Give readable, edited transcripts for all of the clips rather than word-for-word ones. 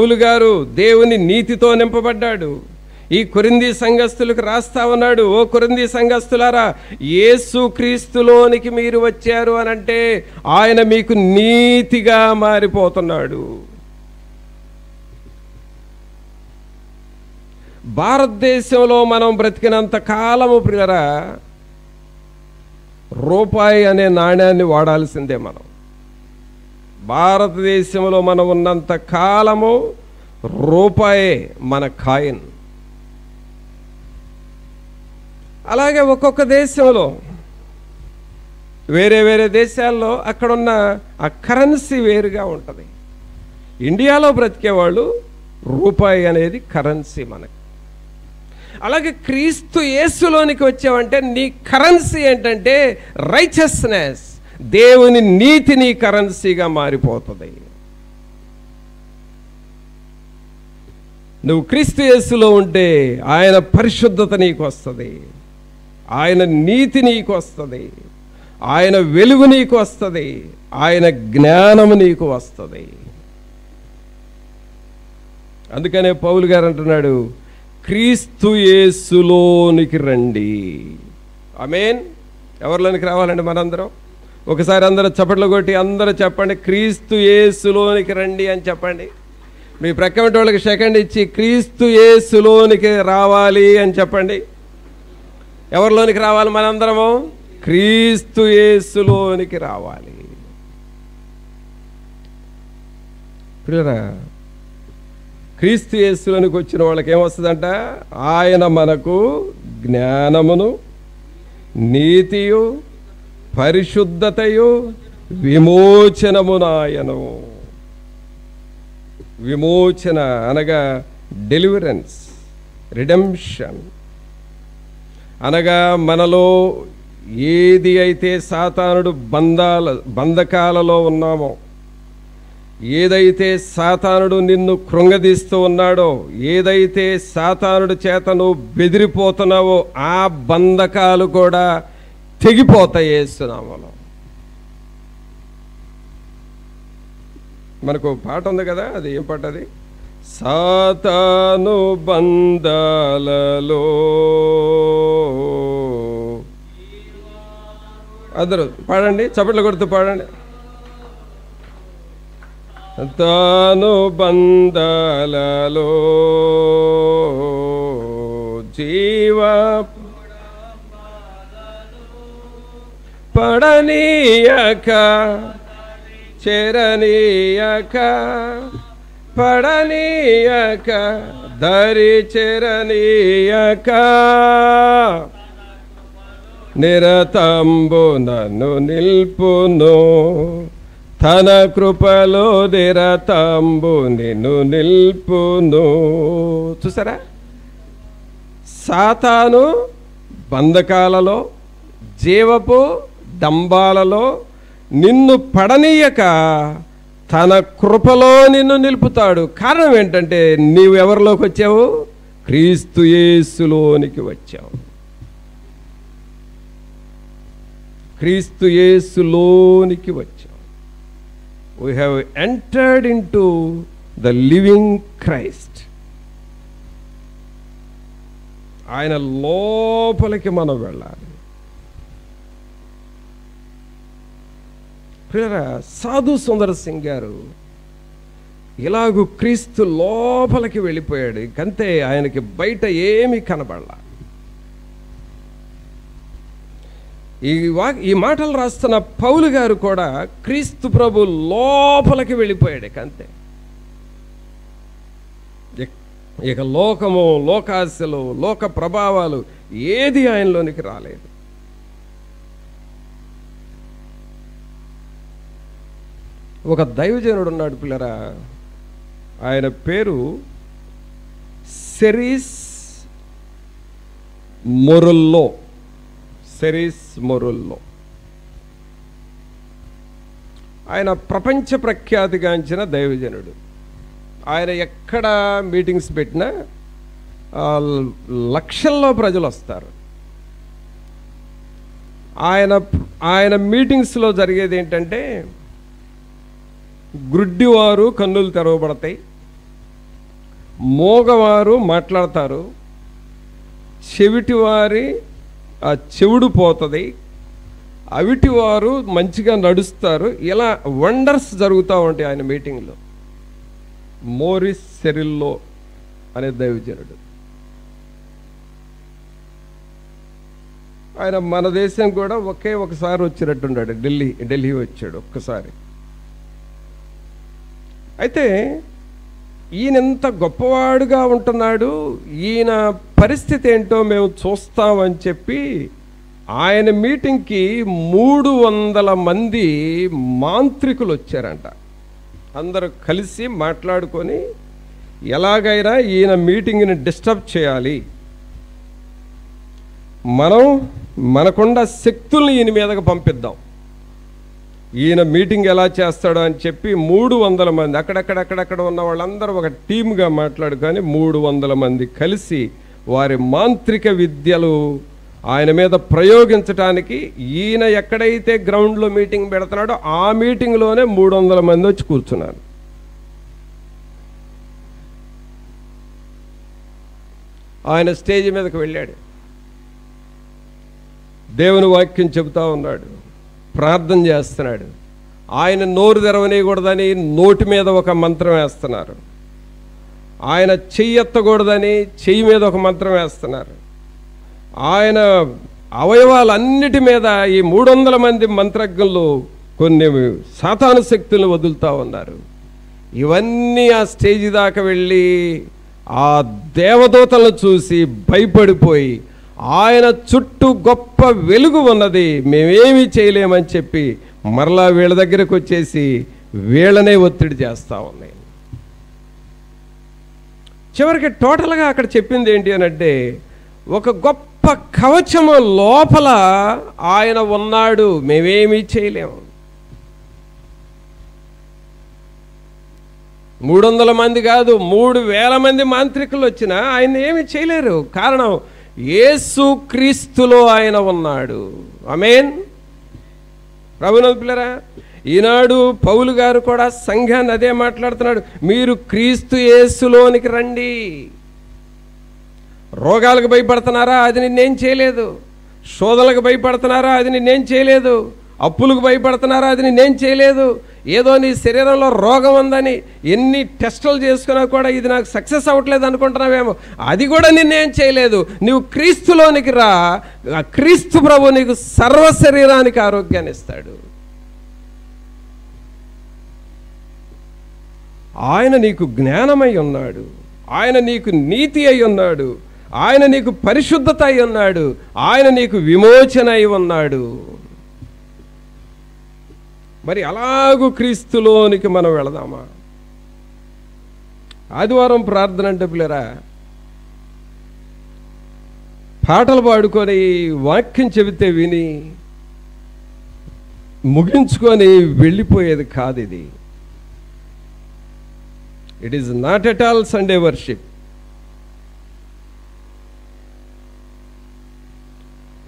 పౌలు గారు దేవుని నీతితో నింపబడ్డాడు. ఈ కొరింథీ సంఘస్థులకు రాస్తా ఉన్నాడు, ఓ కొరింథీ సంఘస్థులారా, యేసు క్రీస్తులోనికి మీరు వచ్చారు అనంటే ఆయన మీకు నీతిగా మారిపోతున్నాడు. భారతదేశంలో మనం బ్రతికినంత కాలము ప్రియరా రూపాయి అనే నాణ్యాన్ని వాడాల్సిందే. మనం భారతదేశంలో మనం ఉన్నంత కాలము రూపాయే మన కాయిన్. అలాగే ఒక్కొక్క దేశంలో వేరే వేరే దేశాల్లో అక్కడున్న ఆ కరెన్సీ వేరుగా ఉంటుంది. ఇండియాలో బ్రతికేవాళ్ళు రూపాయి అనేది కరెన్సీ మనకి. అలాగే క్రీస్తు యేసులోనికి వచ్చావంటే నీ కరెన్సీ ఏంటంటే రైచియస్నెస్, దేవుని నీతి నీ కరెన్సీగా మారిపోతుంది. నువ్వు క్రీస్తు యేసులో ఉంటే ఆయన పరిశుద్ధత నీకు వస్తుంది, ఆయన నీతి నీకు వస్తుంది, ఆయన వెలుగు నీకు వస్తుంది, ఆయన జ్ఞానము నీకు వస్తుంది. అందుకనే పౌలు గారు అంటున్నాడు, క్రీస్తు యేసులోనికి రండి. ఆమేన్. ఎవరిలోనికి రావాలండి మనందరం? ఒకసారి అందరూ చప్పట్లు కొట్టి అందరూ చెప్పండి, క్రీస్తు యేసులోనికి రండి అని చెప్పండి. మీ ప్రక్కన వాళ్ళకి సెకండ్ ఇచ్చి క్రీస్తు యేసులోనికి రావాలి అని చెప్పండి. ఎవరిలోనికి రావాలి మనందరము? క్రీస్తు యేసులోనికి రావాలి. ప్రియరా, క్రీస్తు యేసులోనికి వచ్చిన వాళ్ళకి ఏమొస్తుందంట? ఆయన మనకు జ్ఞానమును, నీతియు, పరిశుద్ధతయు, విమోచనమునాయను. విమోచన అనగా డెలివరెన్స్, రిడెంప్షన్ అనగా మనలో ఏది అయితే సాతానుడు బంధకాలలో ఉన్నామో, ఏదైతే సాతానుడు నిన్ను కృంగదీస్తూ ఉన్నాడో, ఏదైతే సాతానుడు చేత నువ్వు బెదిరిపోతున్నావో ఆ బంధకాలు కూడా తెగిపోతాయి యేసునామములో. మనకు పాట ఉంది కదా, అది ఏం పాట? అది సాతాను బంధాలలో. అందరూ పాడండి, చప్పట్లు కొడుతూ పాడండి. తాను బంధాలలో జీవ పడనీయక, చెరనీయక, పడనీయక, దరి చెరనీయక, నిరతంబు నన్ను నిల్పును, తన కృపలో నిరతంబు నిన్ను నిల్పును. చూసారా, సాతాను బంధకాలలో, జీవపు డంబాలలో నిన్ను పడనీయక తన కృపలో నిన్ను నిలుపుతాడు. కారణం ఏంటంటే నీవు ఎవరిలోకి వచ్చావు? క్రీస్తు యేసులోనికి వచ్చావు. క్రీస్తు యేసులోనికి వచ్చావు. We have entered into the living Christ. ఆయన లోపలికి మనం వెళ్ళాలి. ప్రియరా, సాధు సుందర్ సింగ్ గారు ఇలాగూ క్రీస్తు లోపలికి వెళ్ళిపోయాడు. ఇంకంతే, ఆయనకి బయట ఏమీ కనబడలా. ఈ మాటలు రాస్తున్న పౌలు గారు కూడా క్రీస్తు ప్రభు లోపలికి వెళ్ళిపోయాడు. అంతే. ఇక లోకము, లోకాశలు, లోక ప్రభావాలు ఏది ఆయనలోనికి రాలేదు. ఒక దైవజనుడు ఉన్నాడు పిల్లరా, ఆయన పేరు సెరీస్ మొరుల్లో. సెరీస్ మొరుల్లో. ఆయన ప్రపంచ ప్రఖ్యాతిగాంచిన దైవజనుడు. ఆయన ఎక్కడ మీటింగ్స్ పెట్టినా లక్షల్లో ప్రజలు వస్తారు. ఆయన మీటింగ్స్లో జరిగేది ఏంటంటే, గుడ్డివారు కన్నులు తెరవబడతాయి, మోగవారు మాట్లాడతారు, చెవిటివారి ఆ చెవుడు పోతుంది, అవిటివారు మంచిగా నడుస్తారు. ఇలా వండర్స్ జరుగుతూ ఉంటాయి ఆయన మీటింగ్లో. మోరిస్ సెరిల్లో అనే దైవజనుడు, ఆయన మన దేశం కూడా ఒకసారి వచ్చినట్టున్నాడు. ఢిల్లీ వచ్చాడు ఒక్కసారి. అయితే ఈయన ఎంత గొప్పవాడుగా ఉంటున్నాడు, ఈయన పరిస్థితి ఏంటో మేము చూస్తామని చెప్పి ఆయన మీటింగ్కి 300 మంది మాంత్రికులు వచ్చారంట. అందరూ కలిసి మాట్లాడుకొని ఎలాగైనా ఈయన మీటింగ్ని డిస్టర్బ్ చేయాలి, మనం మనకున్న శక్తుల్ని ఈయన మీదకి పంపిద్దాం, ఈయన మీటింగ్ ఎలా చేస్తాడో అని చెప్పి 300 మంది అక్కడక్కడ ఉన్న వాళ్ళందరూ ఒక టీమ్గా మాట్లాడుకొని 300 మంది కలిసి వారి మాంత్రిక విద్యలు ఆయన మీద ప్రయోగించడానికి ఈయన ఎక్కడైతే గ్రౌండ్లో మీటింగ్ పెడుతున్నాడో ఆ మీటింగ్లోనే 300 మంది వచ్చి కూర్చున్నారు. ఆయన స్టేజ్ మీదకి వెళ్ళాడు, దేవుని వాక్యం చెబుతా ఉన్నాడు, ప్రార్థన చేస్తున్నాడు. ఆయన నోరు తెరవనీయకూడదని నోటి మీద ఒక మంత్రం వేస్తున్నారు, ఆయన చెయ్యి ఎత్తకూడదని చెయ్యి మీద ఒక మంత్రం వేస్తున్నారు, ఆయన అవయవాలన్నిటి మీద ఈ 300 మంది మంత్రజ్ఞులు కొన్ని సాతాను శక్తులను వదులుతూ ఉన్నారు. ఇవన్నీ ఆ స్టేజ్ దాకా వెళ్ళి ఆ దేవదూతలను చూసి భయపడిపోయి ఆయన చుట్టూ గొప్ప వెలుగు ఉన్నది, మేమేమీ చేయలేమని చెప్పి మరలా వీళ్ళ దగ్గరకు వచ్చేసి వీళ్ళనే ఒత్తిడి చేస్తూ ఉన్నాయి. చివరికి టోటల్గా అక్కడ చెప్పింది ఏంటి అని అంటే, ఒక గొప్ప కవచము లోపల ఆయన ఉన్నాడు, మేమేమీ చేయలేము. 300 మంది కాదు, 3000 మంది మాంత్రికులు వచ్చినా ఆయన ఏమీ చేయలేరు. కారణం, యేసు క్రీస్తులో ఆయన ఉన్నాడు. ఆమేన్. ప్రభునందు పిల్లరా, ఈనాడు పౌలు గారు కూడా సంఘాన్ని అదే మాట్లాడుతున్నాడు, మీరు క్రీస్తు యేసులోనికి రండి. రోగాలకు భయపడుతున్నారా? అది నిన్నేం చేయలేదు. శోధనలకు భయపడుతున్నారా? అది నిన్నేం చేయలేదు. అప్పులకు భయపడుతున్నారా? అది నిన్నేం చేయలేదు. ఏదో నీ శరీరంలో రోగం ఉందని ఎన్ని టెస్టులు చేసుకున్నా కూడా ఇది నాకు సక్సెస్ అవ్వట్లేదు అనుకుంటున్నావేమో, అది కూడా నిన్నేం చేయలేదు. నువ్వు క్రీస్తులోనికి రా, క్రీస్తు ప్రభు నీకు సర్వ శరీరానికి ఆరోగ్యాన్ని ఇస్తాడు. ఆయన నీకు జ్ఞానమై ఉన్నాడు, ఆయన నీకు నీతి అయి ఉన్నాడు, ఆయన నీకు పరిశుద్ధత అయి ఉన్నాడు, ఆయన నీకు విమోచన అయి ఉన్నాడు. మరి అలాగూ క్రీస్తులోనికి మనం వెళదామా? ఆదివారం ప్రార్థన అంటే పిల్లరా, పాటలు పాడుకొని వాక్యం చెబితే విని ముగించుకొని వెళ్ళిపోయేది కాదు. ఇది it is not at all Sunday worship.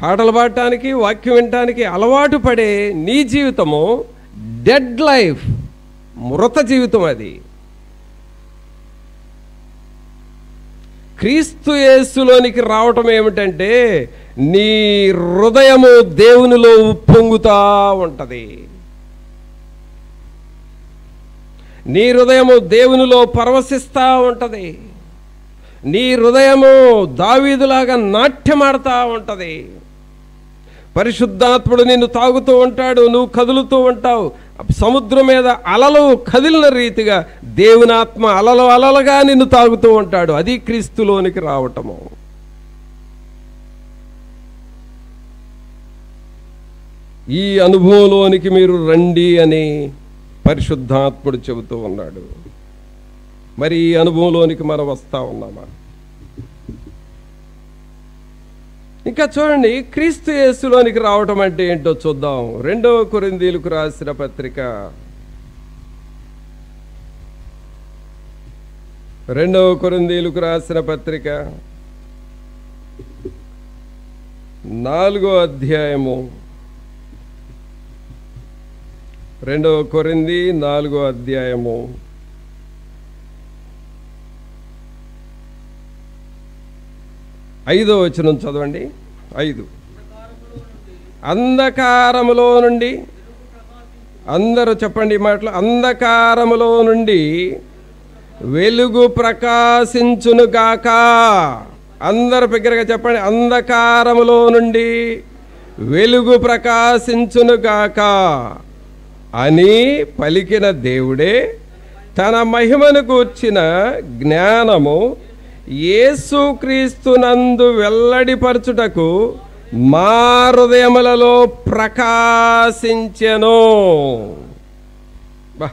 పాటలు పాడటానికి వాక్యం వినటానికి అలవాటు పడే నీ జీవితము డెడ్ లైఫ్, మృత జీవితం. అది క్రీస్తు యేసులోనికి రావటం ఏమిటంటే, నీ హృదయము దేవునిలో ఉప్పొంగుతా ఉంటుంది, నీ హృదయము దేవునిలో పరవశిస్తూ ఉంటుంది, నీ హృదయము దావీదులాగా నాట్యమాడుతూ ఉంటుంది. పరిశుద్ధాత్ముడు నిన్ను తాగుతూ ఉంటాడు, నువ్వు కదులుతూ ఉంటావు. సముద్రం మీద అలలు కదిలిన రీతిగా దేవుని ఆత్మ అలలు అలలుగా నిన్ను తాగుతూ ఉంటాడు. అది క్రీస్తులోనికి రావటము. ఈ అనుభవంలోనికి మీరు రండి అని పరిశుద్ధాత్ముడు చెబుతూ ఉన్నాడు. మరి ఈ అనుభవంలోనికి మనం వస్తూ ఉన్నామా? ఇంకా చూడండి, క్రీస్తు యేసులోనికి రావటం అంటే ఏంటో చూద్దాం. 2వ కొరింథీయులకు రాసిన పత్రిక 2వ కొరింథీయులకు రాసిన పత్రిక 4వ అధ్యాయము 2వ కొరింథీ 4వ అధ్యాయము 5వ వచనం చదవండి. 5. అంధకారములో నుండి, అందరూ చెప్పండి ఈ మాటలు, అంధకారములో నుండి వెలుగు ప్రకాశించునుగాక. అందరు బిగ్గరగా చెప్పండి, అంధకారములో నుండి వెలుగు ప్రకాశించునుగాక అని పలికిన దేవుడే తన మహిమను గూర్చిన జ్ఞానము యేసుక్రీస్తునందు వెల్లడిపరచుటకు మా హృదయములలో ప్రకాశించెను. బా,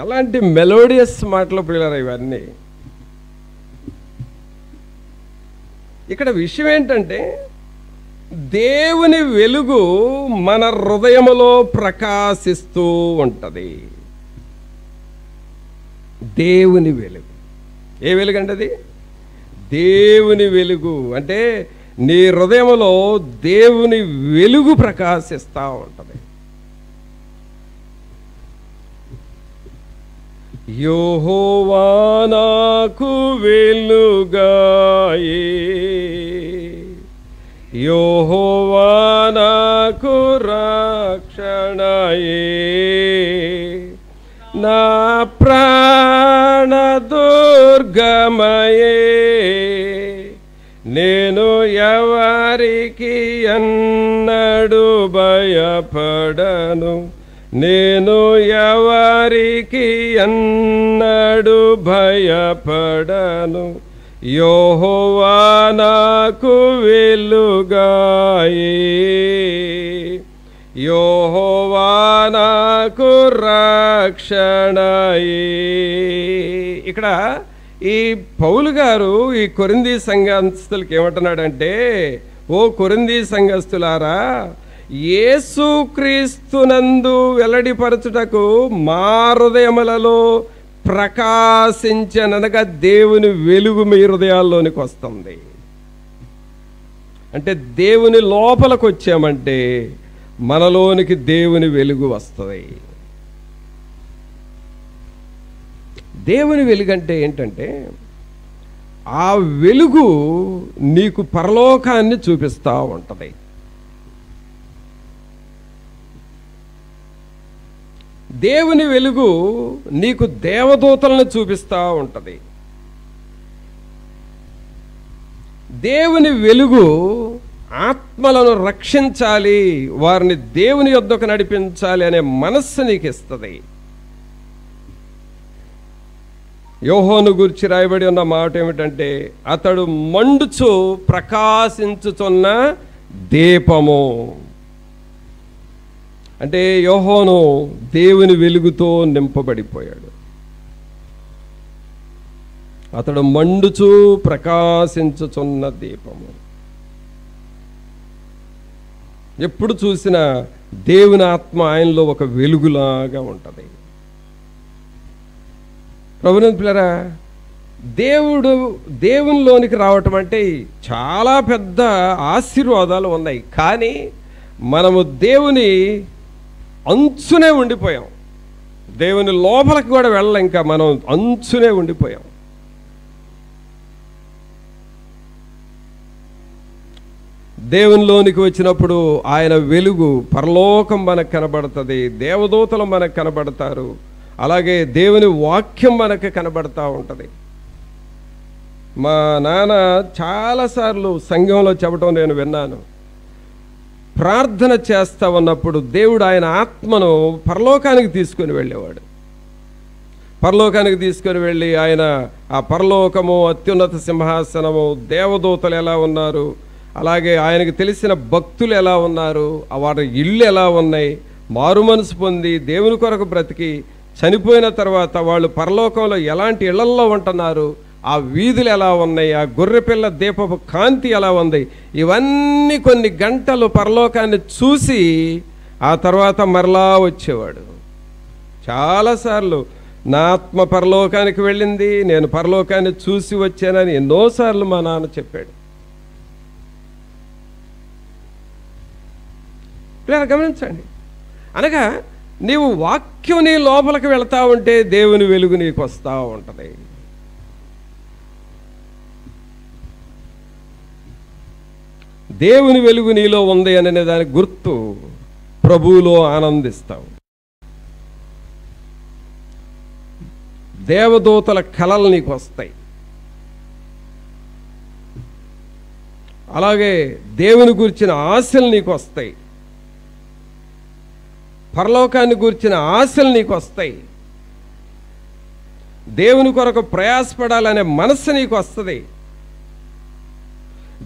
ఎలాంటి మెలోడియస్ మాటలు పిల్లలు ఇవన్నీ. ఇక్కడ విషయం ఏంటంటే, దేవుని వెలుగు మన హృదయములో ప్రకాశిస్తూ ఉంటుంది. దేవుని వెలుగు. ఏ వెలుగు అంటే అది? దేవుని వెలుగు. అంటే నీ హృదయములో దేవుని వెలుగు ప్రకాశిస్తూ ఉంటుంది. యెహోవా నాకు వెలుగాయే, యెహోవా నాకు రక్షణయే, నా ప్రాణ దుర్గమయే, నేను ఎవరికి ఎన్నడూ భయపడను, నేను ఎవరికి ఎన్నడూ భయపడను, యెహోవా నాకు వెలుగాయే, యెహోవా నాకు రక్షణయే. ఇక్కడ ఈ పౌలు గారు ఈ కొరింథీ సంఘస్థులకి ఏమంటున్నాడంటే, ఓ కొరింథీ సంఘస్థులారా, యేసుక్రీస్తునందు వెల్లడిపరచుటకు మా హృదయములలో ప్రకాశించనగా దేవుని వెలుగు మీ హృదయాల్లోనికి వస్తుంది. అంటే దేవుని లోపలికి వచ్చామంటే మనలోనికి దేవుని వెలుగు వస్తుంది. దేవుని వెలుగు అంటే ఏంటంటే, ఆ వెలుగు నీకు పరలోకాన్ని చూపిస్తూ ఉంటుంది. దేవుని వెలుగు నీకు దేవదూతలను చూపిస్తూ ఉంటుంది. దేవుని వెలుగు ఆత్మలను రక్షించాలి, వారిని దేవుని యొద్దకు నడిపించాలి అనే మనస్సు నీకు ఇస్తుంది. యోహోను గురించి రాయబడి ఉన్న మాట ఏమిటంటే, అతడు మండుచు ప్రకాశించుచున్న దీపము. అంటే యోహోను దేవుని వెలుగుతో నింపబడిపోయాడు. అతడు మండుచు ప్రకాశించుచున్న దీపము. ఎప్పుడు చూసినా దేవుని ఆత్మ ఆయనలో ఒక వెలుగులాగా ఉంటుంది. ప్రభునందు పిల్లరా, దేవునిలోనికి రావటం అంటే చాలా పెద్ద ఆశీర్వాదాలు ఉన్నాయి. కానీ మనము దేవుని అంచునే ఉండిపోయాం. దేవుని లోపలికి కూడా వెళ్ళాం, ఇంకా మనం అంచునే ఉండిపోయాం. దేవునిలోనికి వచ్చినప్పుడు ఆయన వెలుగు, పరలోకం మనకు కనబడుతుంది, దేవదూతలు మనకు కనబడతారు, అలాగే దేవుని వాక్యం మనకు కనబడతా ఉంటుంది. మా నాన్న చాలాసార్లు సంఘంలో చెప్పడం నేను విన్నాను. ప్రార్థన చేస్తా ఉన్నప్పుడు దేవుడు ఆయన ఆత్మను పరలోకానికి తీసుకొని వెళ్ళేవాడు. పరలోకానికి తీసుకొని వెళ్ళి ఆయన ఆ పరలోకము, అత్యున్నత సింహాసనము, దేవదూతలు ఎలా ఉన్నారు, అలాగే ఆయనకు తెలిసిన భక్తులు ఎలా ఉన్నారు, వారి ఇళ్ళు ఎలా ఉన్నాయి, మారు మనసు పొంది దేవుని కొరకు బ్రతికి చనిపోయిన తర్వాత వాళ్ళు పరలోకంలో ఎలాంటి ఇళ్లల్లో ఉంటున్నారు, ఆ వీధులు ఎలా ఉన్నాయి, ఆ గొర్రెపిల్ల దీపపు కాంతి ఎలా ఉంది, ఇవన్నీ కొన్ని గంటలు పరలోకాన్ని చూసి ఆ తర్వాత మరలా వచ్చేవాడు. చాలాసార్లు నా ఆత్మ పరలోకానికి వెళ్ళింది, నేను పరలోకాన్ని చూసి వచ్చానని ఎన్నోసార్లు మా నాన్న చెప్పాడు. గమనించండి, అనగా నీవు వాక్యం నీ లోపలికి వెళ్తా ఉంటే దేవుని వెలుగు నీకు వస్తూ ఉంటుంది. దేవుని వెలుగు నీలో ఉంది అనే దానికి గుర్తు ప్రభువులో ఆనందిస్తావు. దేవదూతల కలలు నీకు వస్తాయి. అలాగే దేవుని గురించిన ఆశలు నీకు వస్తాయి. పరలోకాన్ని గురించిన ఆశలు నీకు వస్తాయి. దేవుని కొరకు ప్రయాసపడాలనే మనస్సు నీకు వస్తుంది.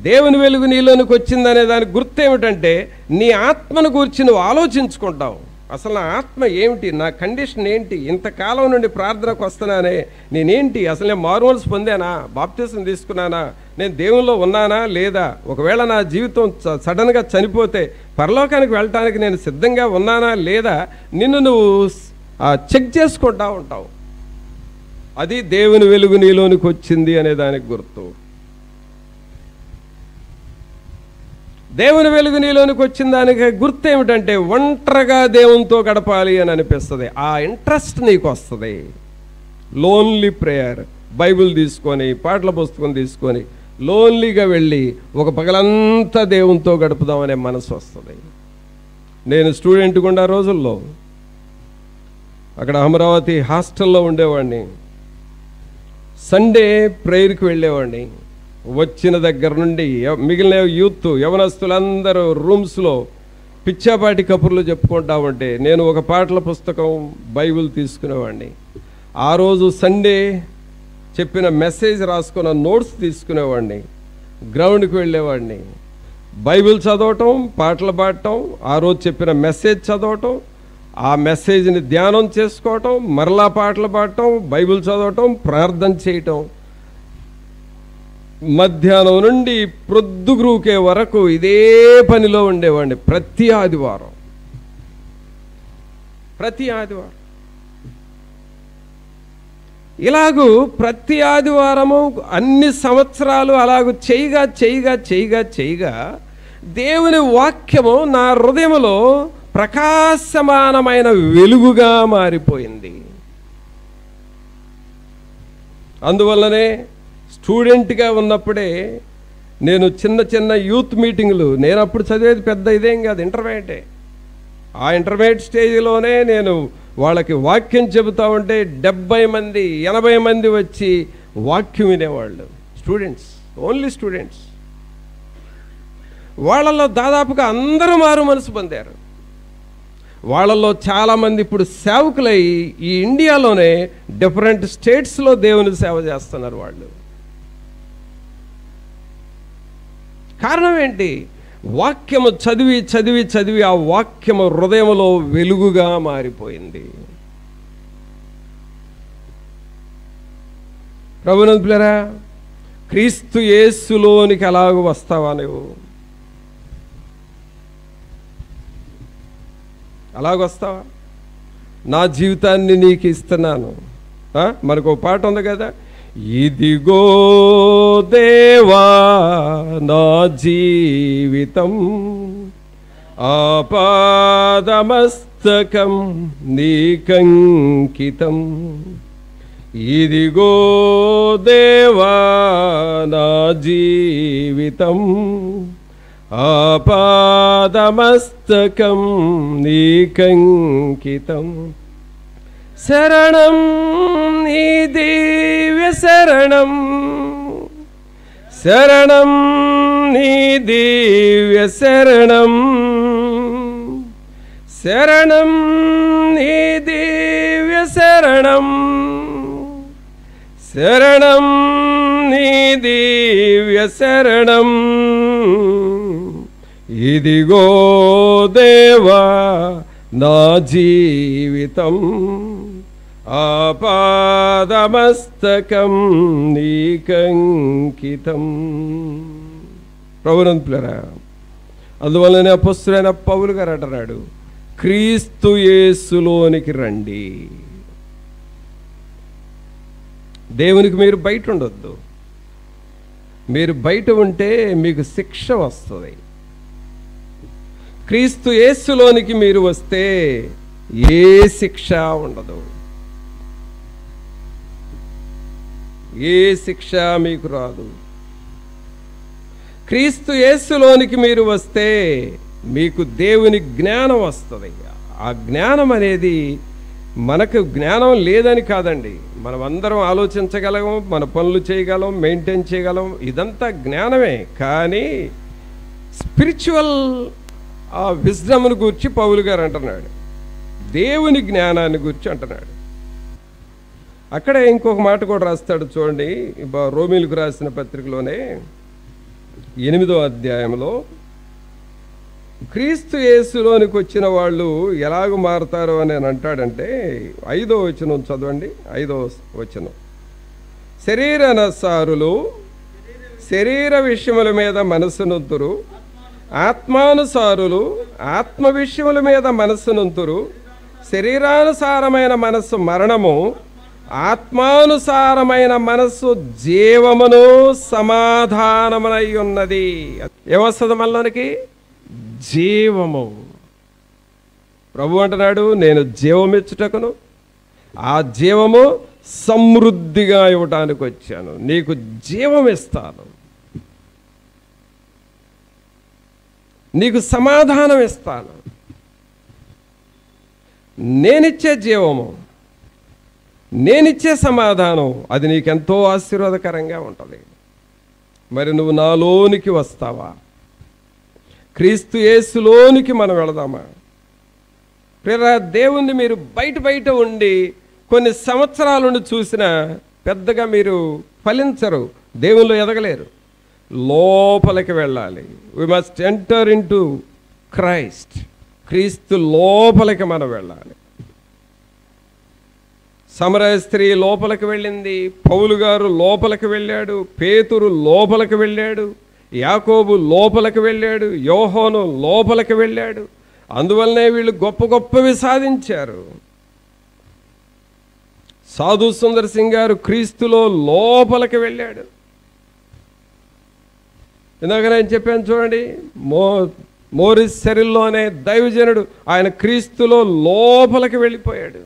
దేవుని వెలుగు నీలోనికి వచ్చిందనే దానికి గుర్తు ఏమిటంటే నీ ఆత్మను గురించి నువ్వు ఆలోచించుకుంటావు. అసలు నా ఆత్మ ఏమిటి, నా కండిషన్ ఏంటి, ఇంతకాలం నుండి ప్రార్థనకు వస్తున్నానే నేనేంటి, అసలు నేను మారుమనసు పొందానా, బాప్తిసం తీసుకున్నానా, నేను దేవునిలో ఉన్నానా లేదా, ఒకవేళ నా జీవితం సడన్గా చనిపోతే పరలోకానికి వెళ్ళటానికి నేను సిద్ధంగా ఉన్నానా లేదా, నిన్ను నువ్వు చెక్ చేసుకుంటా ఉంటావు. అది దేవుని వెలుగు నీలోనికి వచ్చింది అనే దానికి గుర్తు. దేవుని వెలుగు నీలోనికి వచ్చిన దానికి గుర్తు ఏమిటంటే ఒంటరిగా దేవునితో గడపాలి అని అనిపిస్తుంది. ఆ ఇంట్రెస్ట్ నీకు వస్తుంది. లోన్లీ ప్రేయర్, బైబిల్ తీసుకొని పాటల పుస్తకం తీసుకొని లోన్లీగా వెళ్ళి ఒక పగలంతా దేవునితో గడుపుదామనే మనసు వస్తుంది. నేను స్టూడెంట్ గుండా రోజుల్లో అక్కడ అమరావతి హాస్టల్లో ఉండేవాడిని. సండే ప్రేయర్కి వెళ్ళేవాడిని. వచ్చిన దగ్గర నుండి మిగిలిన యూత్ యవనస్తులందరూ రూమ్స్లో పిచ్చాపాటి కబుర్లు చెప్పుకుంటా ఉంటే నేను ఒక పాటల పుస్తకం బైబిల్ తీసుకునేవాడిని. ఆ రోజు సండే చెప్పిన మెసేజ్ రాసుకున్న నోట్స్ తీసుకునేవాడిని. గ్రౌండ్కి వెళ్ళేవాడిని. బైబిల్ చదవటం, పాటలు పాడటం, ఆ రోజు చెప్పిన మెసేజ్ చదవటం, ఆ మెసేజ్ని ధ్యానం చేసుకోవటం, మరలా పాటలు పాడటం, బైబిల్ చదవటం, ప్రార్థన చేయటం. మధ్యాహ్నం నుండి ప్రొద్దుగురుకే వరకు ఇదే పనిలో ఉండేవాడిని. ప్రతి ఆదివారం ఇలాగూ ప్రతి ఆదివారము అన్ని సంవత్సరాలు అలాగూ చేయగా దేవుని వాక్యము నా హృదయంలో ప్రకాశమానమైన వెలుగుగా మారిపోయింది. అందువల్లనే స్టూడెంట్గా ఉన్నప్పుడే నేను చిన్న యూత్ మీటింగులు, నేను అప్పుడు చదివేది పెద్ద ఇదేం కాదు, ఇంటర్మీడియటే. ఆ ఇంటర్మీడియట్ స్టేజ్లోనే నేను వాళ్ళకి వాక్యం చెబుతా ఉంటే 70 మంది 80 మంది వచ్చి వాక్యం వినేవాళ్ళు. Students, only students. వాళ్ళల్లో దాదాపుగా అందరూ మారు మనసు పొందారు. వాళ్ళల్లో చాలామంది ఇప్పుడు సేవకులై ఈ ఇండియాలోనే డిఫరెంట్ స్టేట్స్లో దేవుని సేవ చేస్తున్నారు వాళ్ళు. కారణం ఏంటి? వాక్యము చదివి ఆ వాక్యము హృదయంలో వెలుగుగా మారిపోయింది. ప్రభునందులారా, క్రీస్తు యేసులోనికి అలాగ వస్తావా నువ్వు? అలాగొస్తావా? నా జీవితాన్ని నీకు ఇస్తున్నాను. మనకు ఒక పాట ఉంది కదా, ఇదిగో దేవా నా జీవితం ఆపాదమస్తకం నీకంకితం. ఇదిగో దేవా నా జీవితం ఆపాదమస్తకం నీకంకితం. శరణం నీ దివ్య శరణం, శరణం నీ దివ్య శరణం, శరణం నీ దివ్య శరణం, శరణం నీ దివ్య శరణం. ఇదిగో దేవా నా జీవితం ఆపాదమస్తకం నీకంకితం. ప్రభునందులారా, అందువల్లనే అపొస్తలుడైన పౌలు గారు అంటున్నాడు, క్రీస్తు యేసులోనికి రండి. దేవునికి మీరు బయట ఉండొద్దు. మీరు బయట ఉంటే మీకు శిక్ష వస్తుంది. క్రీస్తు యేసులోనికి మీరు వస్తే ఏ శిక్ష ఉండదు. ఏ శిక్ష మీకు రాదు. క్రీస్తు యేసులోనికి మీరు వస్తే మీకు దేవుని జ్ఞానం వస్తుంది. ఆ జ్ఞానం అనేది మనకు జ్ఞానం లేదని కాదండి, మనం అందరం ఆలోచించగలం, మన పనులు చేయగలం, మెయింటైన్ చేయగలం, ఇదంతా జ్ఞానమే. కానీ స్పిరిచువల్ ఆ విజ్డమ్ను గురించి పౌలు గారు అంటున్నాడు, దేవుని జ్ఞానాన్ని గురించి అంటున్నాడు. అక్కడే ఇంకొక మాట కూడా రాస్తాడు చూడండి, రోమీలకు రాసిన పత్రికలోనే 8వ అధ్యాయంలో క్రీస్తు యేసులోనికి వచ్చిన వాళ్ళు ఎలాగ మారుతారో అని అంటాడంటే 5వ వచనం చదవండి. 5వ వచనం, శరీరానుసారులు శరీర విషయముల మీద మనస్సునంతురు, ఆత్మానుసారులు ఆత్మ విషయముల మీద మనస్సునంతురు. శరీరానుసారమైన మనస్సు మరణము, ఆత్మానుసారమైన మనస్సు జీవమును సమాధానమునై ఉన్నది. ఏమొస్తుంది మనలోనికి? జీవము. ప్రభు అంటున్నాడు, నేను జీవమిచ్చుటకును ఆ జీవము సమృద్ధిగా ఇవ్వటానికి వచ్చాను, నీకు జీవం ఇస్తాను, నీకు సమాధానం ఇస్తాను. నేనిచ్చే జీవము, నేనిచ్చే సమాధానం, అది నీకెంతో ఆశీర్వాదకరంగా ఉంటుంది. మరి నువ్వు నాలోనికి వస్తావా? క్రీస్తు యేసులోనికి మనం వెళదామా? ప్రియరా, దేవుణ్ణి మీరు బయట ఉండి కొన్ని సంవత్సరాలను చూసినా పెద్దగా మీరు ఫలించరు, దేవుళ్ళు ఎదగలేరు. లోపలికి వెళ్ళాలి. We must enter into Christ. క్రీస్తు లోపలికి మనం వెళ్ళాలి. సమరయ స్త్రీ లోపలికి వెళ్ళింది, పౌలు గారు లోపలికి వెళ్ళాడు, పేతురు లోపలికి వెళ్ళాడు, యాకోబు లోపలికి వెళ్ళాడు, యోహాను లోపలికి వెళ్ళాడు. అందువల్లనే వీళ్ళు గొప్ప గొప్పవి సాధించారు. సాధు సుందర్ సింగ్ గారు క్రీస్తులో లోపలికి వెళ్ళాడు. ఇందాక నేను చెప్పాను చూడండి, మోరిస్ సెరిల్లో అనే దైవజనుడు, ఆయన క్రీస్తులో లోపలికి వెళ్ళిపోయాడు.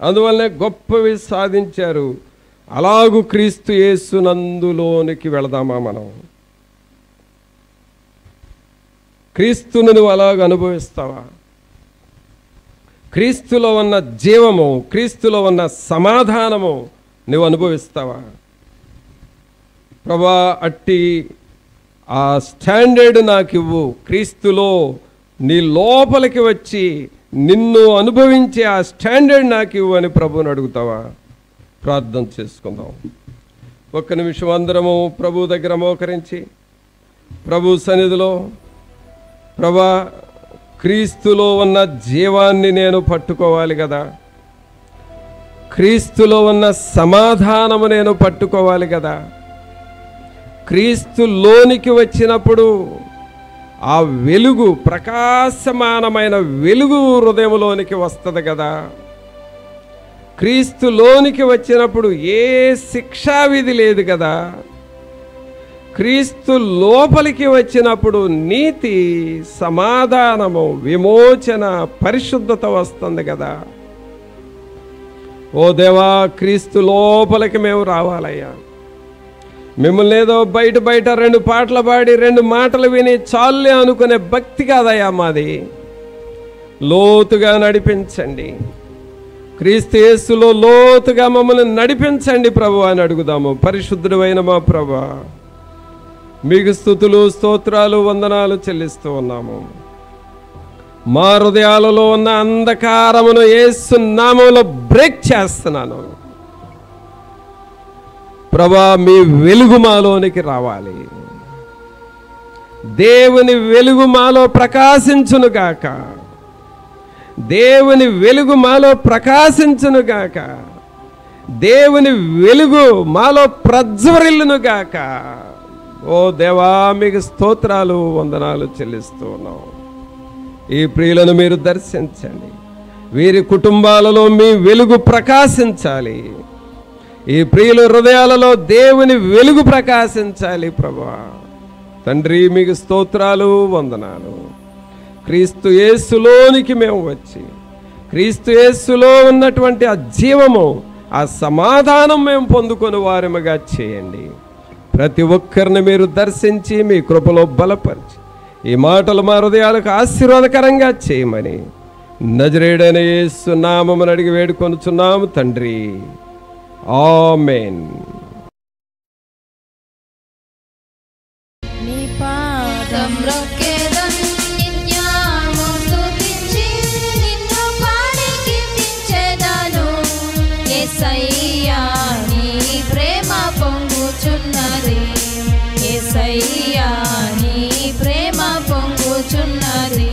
అందువల్లనే గొప్పవి సాధించారు. అలాగూ క్రీస్తు యేసునందులోనికి వెళదామా మనం? క్రీస్తును నువ్వు అలాగ అనుభవిస్తావా? క్రీస్తులో ఉన్న జీవము, క్రీస్తులో ఉన్న సమాధానము నువ్వు అనుభవిస్తావా? ప్రభా, అట్టి ఆ స్టాండర్డ్ నాకు ఇవ్వు. క్రీస్తులో నీ లోపలికి వచ్చి నిన్ను అనుభవించే ఆ స్టాండర్డ్ నాకు ఇవ్వు అని ప్రభువుని అడుగుతావా? ప్రార్థన చేసుకుందాం. ఒక్క నిమిషం అందరము ప్రభు దగ్గర మోకరించి ప్రభు సన్నిధిలో, ప్రభా, క్రీస్తులో ఉన్న జీవాన్ని నేను పట్టుకోవాలి కదా, క్రీస్తులో ఉన్న సమాధానము నేను పట్టుకోవాలి కదా. క్రీస్తులోనికి వచ్చినప్పుడు ఆ వెలుగు, ప్రకాశమానమైన వెలుగు హృదయంలోనికి వస్తుంది కదా. క్రీస్తులోనికి వచ్చినప్పుడు ఏ శిక్షా విధి లేదు కదా. క్రీస్తు లోపలికి వచ్చినప్పుడు నీతి, సమాధానము, విమోచన, పరిశుద్ధత వస్తుంది కదా. ఓ దేవా, క్రీస్తు లోపలికి మేము రావాలయ్యా. మిమ్మల్ని ఏదో బయట 2 పాటలు పాడి 2 మాటలు విని చాలులే అనుకునే భక్తి కాదయ్యా మాది. లోతుగా నడిపించండి, క్రీస్తు యేసులో లోతుగా మమ్మల్ని నడిపించండి ప్రభు అని అడుగుదాము. పరిశుద్ధుడైన మా ప్రభు, మీకు స్తుతులు, స్తోత్రాలు, వందనాలు చెల్లిస్తూ ఉన్నాము. మా హృదయాలలో ఉన్న అంధకారమును యేసు నామములో బ్రేక్ చేస్తున్నాను ప్రభా. మీ వెలుగు మాలోనికి రావాలి. దేవుని వెలుగు మాలో ప్రకాశించునుగాక, దేవుని వెలుగు మాలో ప్రకాశించునుగాక, దేవుని వెలుగు మాలో ప్రజ్వరిల్లునుగాక. ఓ దేవా, మీకు స్తోత్రాలు, వందనాలు చెల్లిస్తూ ఉన్నాం. ఈ ప్రియులను మీరు దర్శించండి, వీరి కుటుంబాలలో మీ వెలుగు ప్రకాశించాలి. ఈ ప్రియుల హృదయాలలో దేవుని వెలుగు ప్రకాశించాలి ప్రభువా. తండ్రి, మీకు స్తోత్రాలు, వందనాలు. క్రీస్తు యేసులోనికి మేము వచ్చి క్రీస్తు యేసులో ఉన్నటువంటి ఆ జీవము, ఆ సమాధానం మేము పొందుకొని వారముగా చేయండి. ప్రతి ఒక్కరిని మీరు దర్శించి మీ కృపలో బలపరిచి ఈ మాటలు మా హృదయాలకు ఆశీర్వాదకరంగా చేయమని నజరేయుడైన యేసు నామమున అడిగి వేడుకొనుచున్నాము తండ్రి. ఆమేన్. యేసయ్యా నీ ప్రేమ పొంగుచున్నది, యేసయ్యా నీ ప్రేమ పొంగుచున్నది.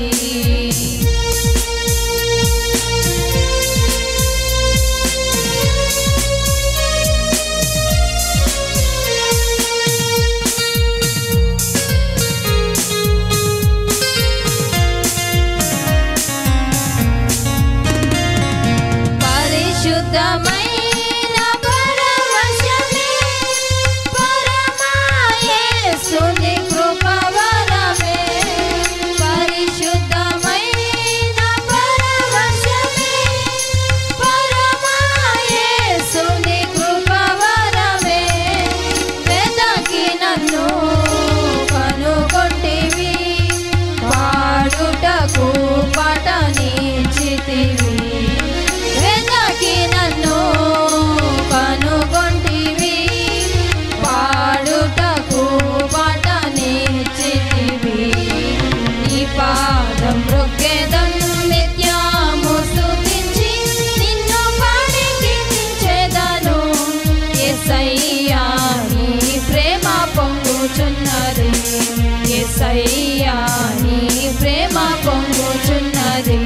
పరిశుద్ధమైన పరవశమే పరమా యేసుని కృపవరమే, పరిశుద్ధమైన పరవశమే పరమా యేసుని కృపవరమే. వెదకి నన్ను కనుగొంటివి, పాడుటకు పటనిచ్చితివి. నన్ను కనుగొంటివి, పాడుటకు పటనిచ్చితివి. నీ పాదం మృక్కెదం నిత్యము స్తుతించి నిన్ను పాడి కీర్తించెదను. యేసయ్యా నీ ప్రేమ పొంగుచున్నది, యేసయ్యా నీ ప్రేమ పొంగుచున్నది.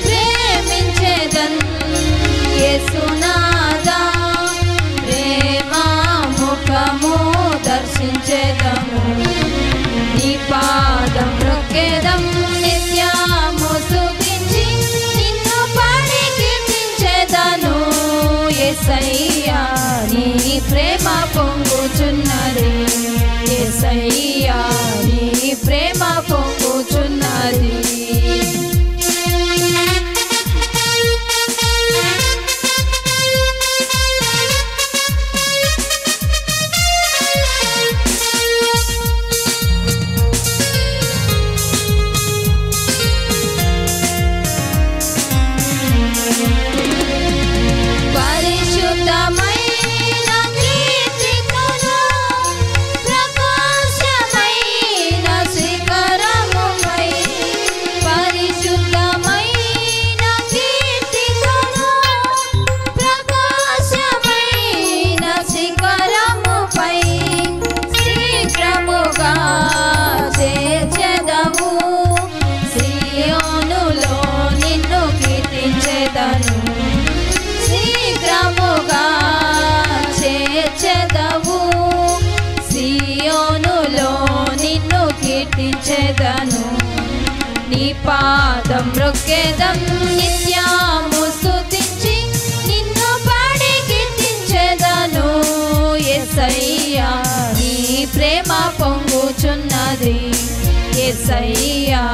ప్రేమించెదన్ యేసునాదా, ప్రేమ ముఖము దర్శించెదము. నీ పాదం మృక్కెదం నిత్యము స్తుతించి నిన్ను పాడి కీర్తించెదను. యేసయ్యా నీ ప్రేమ పొంగుచున్నది, యేసయ్యా నీ ప్రేమ పొంగుచున్నది. పరిశుద్ధమైన కీర్తికును ప్రకాశమైన శిఖరముపై, పరిశుద్ధమైన కీర్తికును ప్రకాశమైన శిఖరముపై శీఘ్రముగా చేర్చెదవు. సియోనులో నిన్ను కీర్తించెదను, శీఘ్రముగా చేర్చెదవు. సియోనులో నిన్ను కీర్తించెదను. నీ పాదం మృక్కెదం నిత్యము స్తుతించి నిన్ను పాడి కీర్తించెదను. యేసయ్యా నీ ప్రేమ పొంగుచున్నది, యేసయ్యా